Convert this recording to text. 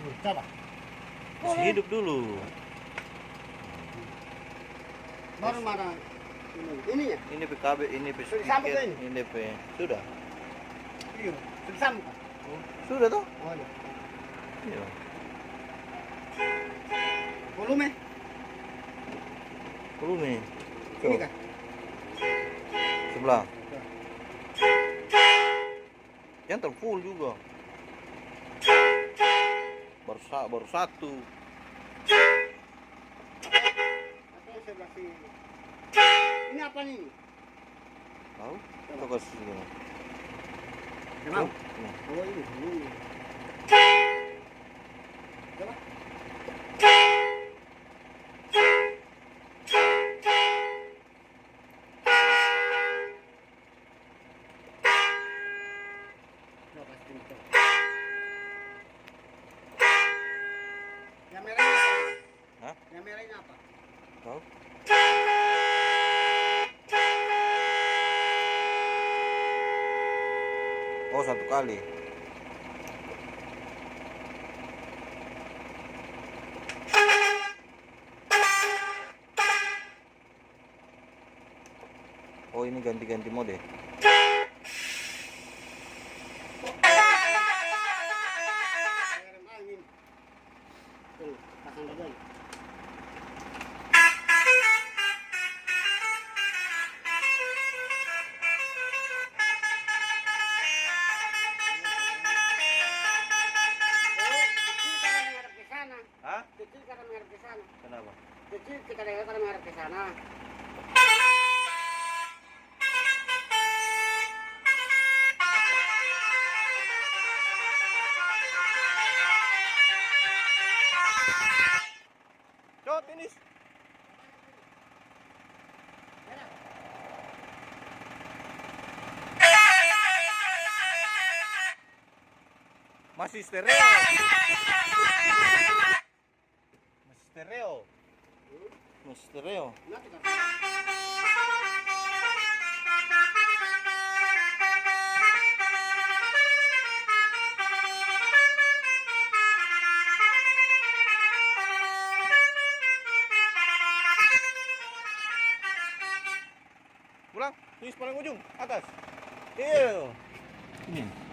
Coba. Masih hidup dulu. Baru mana? Ini ya? Ini PKB, ini Sudah disambut speaker, ini? ini DP. Sudah. Iya. Sudah sambung kan? Sudah toh? Oh iya. Iya. Volume? Volume. Ini kan? Sebelah. Yang terfull juga. Baru satu. Atau yang sebelah sini? Ini apa nih? Tahu? Coba kasih gini. Kenapa? Nih. Oh ini volume. Coba. Coba sini coba. Yang merah ini apa? Hah? Yang merah ini apa? Tahu? Oh, satu kali. Oh, ini ganti-ganti mode. Rem angin. Tuh, pasang dulu. Hah? Kecil karena menghadap ke sana. Kenapa? Kecil kita dengar karena menghadap ke sana. Coba finish. Masih stereo. Masih stereo. Masih stereo. Nanti kan. Pulang, finish paling ujung, atas. Iya. Ini.